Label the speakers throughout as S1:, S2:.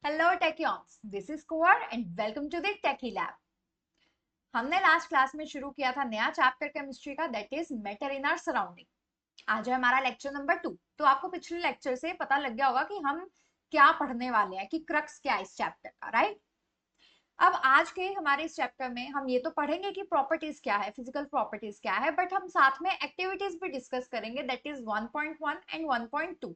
S1: Hello techyunes, this is Kunwar and welcome to the techy lab. हमने last class में शुरू किया था नया चैप्टर केमिस्ट्री का, that is matter in our surrounding. आज है हमारा लेक्चर नंबर 2। तो आपको पिछले लेक्चर से पता लग गया होगा कि हम क्या पढ़ने वाले हैं, कि क्रक्स क्या है इस चैप्टर का, राइट। अब आज के हमारे इस चैप्टर में हम ये तो पढ़ेंगे कि प्रॉपर्टीज क्या है, फिजिकल प्रॉपर्टीज क्या है, बट हम साथ में एक्टिविटीज भी डिस्कस करेंगे, दैट इज 1.1 एंड 1.2।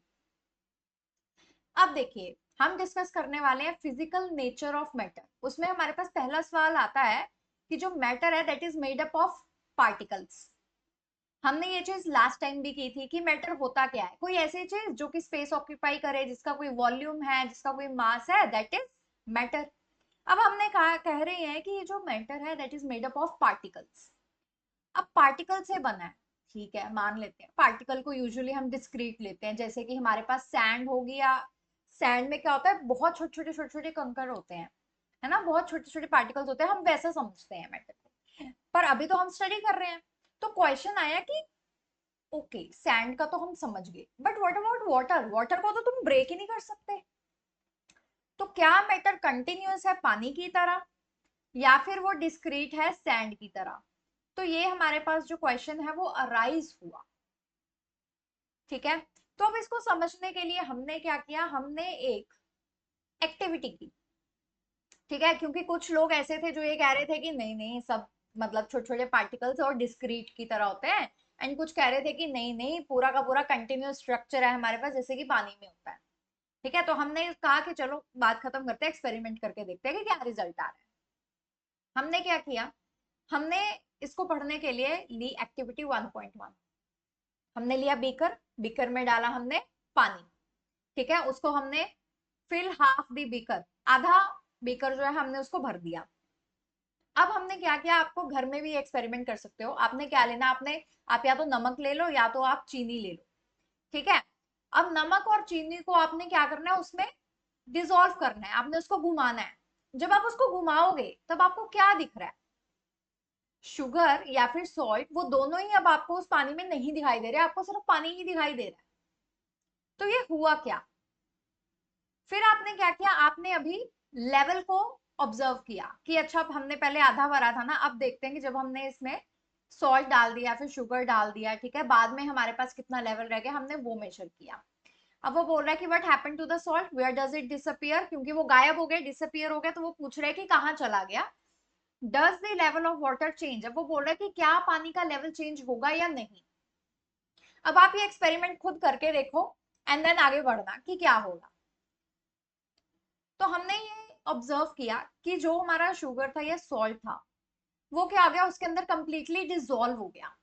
S1: अब देखिए, हम डिस्कस करने वाले हैं फिजिकल नेचर ऑफ मैटर। उसमें हमारे पास पहला सवाल आता है कि जो मैटर है that is made up of particles. हमने ये चीज लास्ट टाइम भी की थी कि मैटर होता क्या है, कोई ऐसी चीज जो कि स्पेस ऑक्यूपाई करे, जिसका कोई वॉल्यूम है, जिसका कोई मास है, दैट इज मैटर। अब हमने कहा, कह रहे हैं कि ये जो मैटर है that is made up of particles. अब पार्टिकल से बना है, ठीक है, मान लेते हैं। पार्टिकल को यूजुअली हम डिस्क्रीट लेते हैं, जैसे कि हमारे पास सैंड हो गया। सैंड में क्या होता है, बहुत छोटे छोटे कंकड़ होते हैं, है ना, बहुत छोटे छोटे पार्टिकल्स होते हैं, हम वैसा समझते हैं मैटर को। पर अभी तो हम स्टडी कर रहे हैं। तो क्वेश्चन आया कि ओके, सैंड का तो हम समझ गए, but what about water? Water को तो तुम ब्रेक ही नहीं कर सकते। तो क्या मैटर कंटिन्यूअस है पानी की तरह, या फिर वो डिस्क्रीट है सैंड की तरह? तो ये हमारे पास जो क्वेश्चन है वो अराइज हुआ, ठीक है। तो अब इसको समझने के लिए हमने क्या किया, हमने एक एक्टिविटी की, ठीक है, क्योंकि कुछ लोग ऐसे थे जो ये कह रहे थे कि नहीं नहीं, सब मतलब छोटे छोटे पार्टिकल्स और डिस्क्रीट की तरह होते हैं, एंड कुछ कह रहे थे कि नहीं नहीं, पूरा का पूरा कंटिन्यूअस स्ट्रक्चर है हमारे पास, जैसे कि पानी में होता है। ठीक है, तो हमने कहा कि चलो बात खत्म करते हैं, एक्सपेरिमेंट करके देखते हैं कि क्या रिजल्ट आ रहा है। हमने क्या किया, हमने इसको पढ़ने के लिए ली एक्टिविटी 1.1। हमने लिया बीकर, बीकर में डाला हमने पानी, ठीक है, उसको हमने फिल हाफ दी बीकर, आधा बीकर जो है हमने उसको भर दिया। अब हमने क्या किया, आपको घर में भी एक्सपेरिमेंट कर सकते हो। आपने क्या लेना, आपने, आप या तो नमक ले लो या तो आप चीनी ले लो, ठीक है। अब नमक और चीनी को आपने क्या करना है, उसमें डिसॉल्व करना है, आपने उसको घुमाना है। जब आप उसको घुमाओगे तब आपको क्या दिख रहा है, शुगर या फिर सॉल्ट, वो दोनों ही अब आपको उस पानी में नहीं दिखाई दे रहे, आपको सिर्फ पानी ही दिखाई दे रहा है। तो ये हुआ क्या, फिर आपने क्या किया, आपने अभी लेवल को ऑब्जर्व किया कि अच्छा, अब हमने पहले आधा भरा था ना, अब देखते हैं कि जब हमने इसमें सॉल्ट डाल दिया, फिर शुगर डाल दिया, ठीक है, बाद में हमारे पास कितना लेवल रह गया, हमने वो मेजर किया। अब वो बोल रहा है कि what happened to the salt, where does it disappear, क्योंकि वो गायब हो गया, डिसअपियर हो गया, तो वो पूछ रहे हैं कि कहाँ चला गया। Does the level of water change, अब वो बोल रहा है कि क्या पानी का लेवल चेंज होगा या नहीं। अब आप ये एक्सपेरिमेंट खुद करके देखो एंड देन आगे बढ़ना कि क्या होगा। तो हमने ये ऑब्जर्व किया कि जो हमारा शुगर था या सॉल्ट था, वो क्या हो गया, उसके अंदर कंप्लीटली डिसॉल्व हो गया।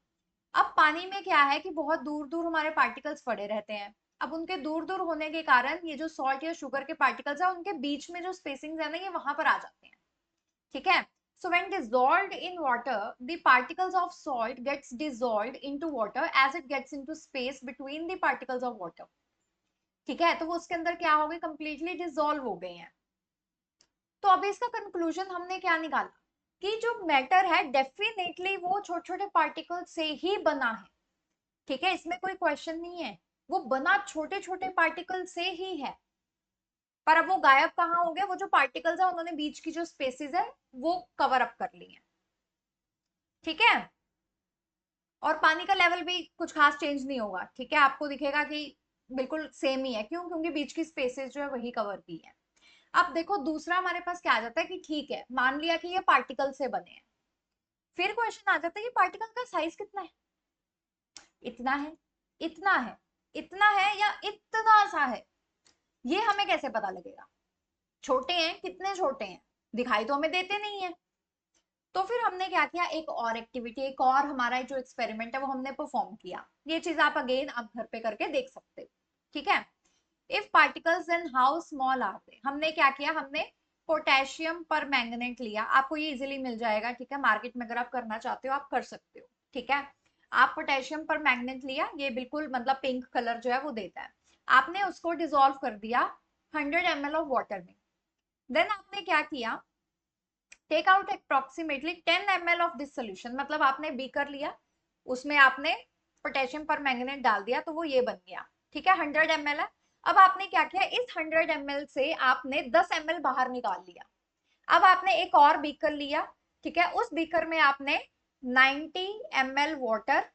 S1: अब पानी में क्या है कि बहुत दूर दूर हमारे पार्टिकल्स पड़े रहते हैं। अब उनके दूर दूर होने के कारण ये जो सॉल्ट या शुगर के पार्टिकल्स है, उनके बीच में जो स्पेसिंग है ना, ये वहां पर आ जाते हैं, ठीक है। So when dissolved in water, the particles of salt gets dissolved into water as it gets into space between the particles of water, ठीक है। तो वो उसके अंदर क्या हो गए, कंप्लीटली डिसॉल्व हो गए हैं। तो अभी इसका कंक्लूजन हमने क्या निकाला कि जो मैटर है डेफिनेटली वो छोटे छोटे पार्टिकल से ही बना है, ठीक है, इसमें कोई क्वेश्चन नहीं है, वो बना छोटे छोटे पार्टिकल से ही है। पर अब वो गायब कहाँ हो गए, वो जो पार्टिकल्स है उन्होंने बीच की जो स्पेसेस है वो कवर अप कर ली है, ठीक है। और पानी का लेवल भी कुछ खास चेंज नहीं होगा, ठीक है, आपको दिखेगा कि बिल्कुल सेम ही है, क्यों, क्योंकि बीच की स्पेसेस जो है वही कवर की है। अब देखो, दूसरा हमारे पास क्या आ जाता है कि ठीक है, मान लिया कि ये पार्टिकल से बने हैं, फिर क्वेश्चन आ जाता है कि पार्टिकल का साइज कितना है, इतना है, इतना है, इतना है या इतना सा है, ये हमें कैसे पता लगेगा? छोटे हैं, कितने छोटे हैं, दिखाई तो हमें देते नहीं है। तो फिर हमने क्या किया, एक और एक्टिविटी, एक और हमारा जो एक्सपेरिमेंट है वो हमने परफॉर्म किया। ये चीज आप अगेन आप घर पे करके देख सकते हो, ठीक है। If particles and how small are they, हमने क्या किया, हमने पोटेशियम पर मैंगनेट लिया, आपको ये इजीली मिल जाएगा, ठीक है, मार्केट में अगर आप करना चाहते हो आप कर सकते हो, ठीक है। आप पोटेशियम पर मैंगनेट लिया, ये बिल्कुल मतलब पिंक कलर जो है वो देता है। आपने उसको डिसॉल्व कर दिया 100 ml ऑफ वाटर में। देन आपने क्या किया, take out approximately 10 ml of this solution, मतलब आपने बीकर लिया, उसमें आपने पोटेशियम पर मैंगनेट डाल दिया, तो वो ये बन गया, ठीक है, 100 ml है। अब आपने क्या किया, इस 100 ml से आपने 10 ml बाहर निकाल लिया। अब आपने एक और बीकर लिया, ठीक है, उस बीकर में आपने 90 ml वाटर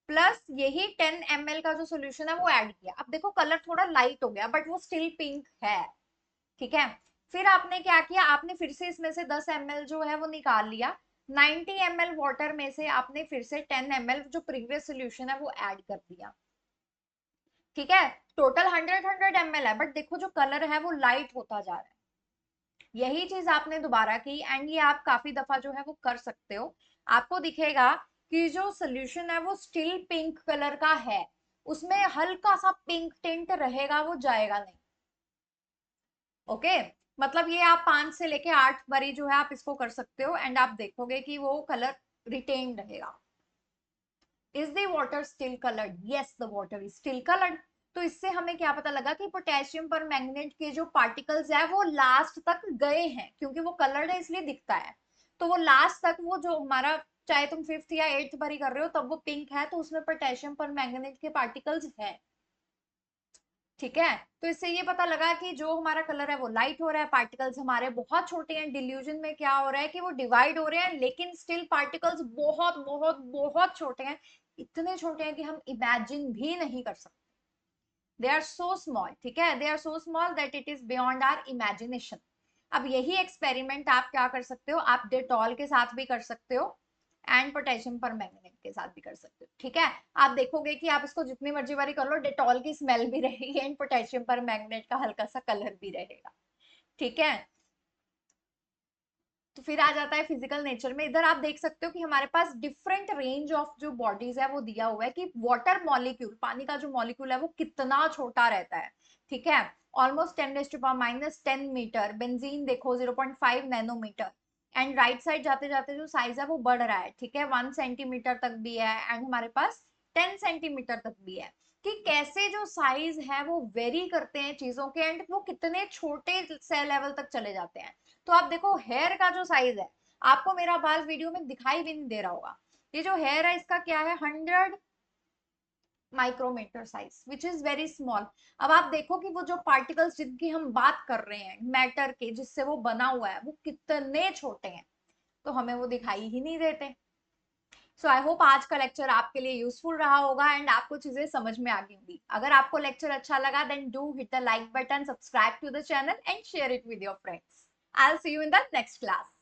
S1: प्लस यही 10 ml का जो सोल्यूशन है वो ऐड किया। अब देखो कलर थोड़ा लाइट हो गया बट वो स्टिल पिंक है, ठीक है। फिर आपने क्या किया, आपने फिर से इसमें से 10 ml जो है वो निकाल लिया। 90 ml वाटर में से आपने फिर से 10 ml जो प्रीवियस सोल्यूशन है वो ऐड कर दिया, ठीक है। टोटल 100 ml है बट देखो जो कलर है वो लाइट होता जा रहा है। यही चीज आपने दोबारा की एंड ये आप काफी दफा जो है वो कर सकते हो। आपको दिखेगा कि जो सोल्यूशन है वो स्टिल पिंक कलर का है, उसमें हल्का सा पिंक टिंट रहेगा, वो जाएगा नहीं। ओके, मतलब ये आप 5 से लेके 8 बारी जो है आप इसको कर सकते हो एंड आप देखोगे कि वो कलर रिटेन रहेगा। Is the water still coloured? Yes, the water is still coloured. तो इससे हमें क्या पता लगा कि पोटेशियम पर मैग्नेट के जो पार्टिकल्स है वो लास्ट तक गए हैं, क्योंकि वो कलर्ड है इसलिए दिखता है। तो वो लास्ट तक वो जो हमारा, चाहे तुम 5th या 8th बारी कर रहे हो तब वो पिंक है, तो उसमें पोटेशियम पर मैग्नेट के पार्टिकल्स है, ठीक है। तो इससे ये पता लगा कि जो हमारा कलर है वो लाइट हो रहा है, पार्टिकल्स हमारे बहुत छोटे हैं। डिल्यूजन में क्या हो रहा है कि वो डिवाइड हो रहे हैं लेकिन स्टिल पार्टिकल्स बहुत बहुत बहुत छोटे हैं, इतने छोटे हैं कि हम इमेजिन भी नहीं कर सकते। दे आर सो स्मॉल, ठीक है, they are so small that it is beyond our imagination. अब यही एक्सपेरिमेंट आप क्या कर सकते हो, आप डेटॉल के साथ भी कर सकते हो एंड पोटेशियम पर मैंगनेट के साथ भी कर सकते हो, ठीक है। आप देखोगे कि आप इसको जितनी मर्जी बारी कर लो, डेटॉल की स्मेल भी रहेगी एंड पोटेशियम पर मैंगनेट का हल्का सा कलर भी रहेगा, ठीक है। तो फिर आ जाता है फिजिकल नेचर में। इधर आप देख सकते हो कि हमारे पास डिफरेंट रेंज ऑफ जो बॉडीज है वो दिया हुआ है कि वाटर मॉलिक्यूल, पानी का जो मॉलिक्यूल है वो कितना छोटा रहता है, ठीक है। Almost 10⁻⁻10 metre. बेंजीन देखो 0.5 नैनोमीटर। एंड राइट साइड जाते जाते जो साइज है वो बढ़ रहा है, ठीक है, 1 सेंटीमीटर तक भी है एंड हमारे पास 10 सेंटीमीटर तक भी है। कि कैसे जो साइज है वो वेरी करते हैं चीजों के एंड वो कितने छोटे सेल लेवल तक चले जाते हैं। तो आप देखो हेयर का जो साइज है, आपको मेरा बाल वीडियो में दिखाई भी नहीं दे रहा होगा। ये जो हेयर है इसका क्या है, 100 micrometre size, which is very small. अब आप देखो कि वो जो पार्टिकल्स जिनकी हम बात कर रहे हैं, मैटर के जिससे वो बना हुआ है, वो कितने छोटे हैं, तो हमें वो दिखाई ही नहीं देते। सो आई होप आज का लेक्चर आपके लिए यूजफुल रहा होगा एंड आपको चीजें समझ में आ गई होंगी। अगर आपको लेक्चर अच्छा लगा then do hit the like button, subscribe to the channel and share it with your friends. I will see you in the next class.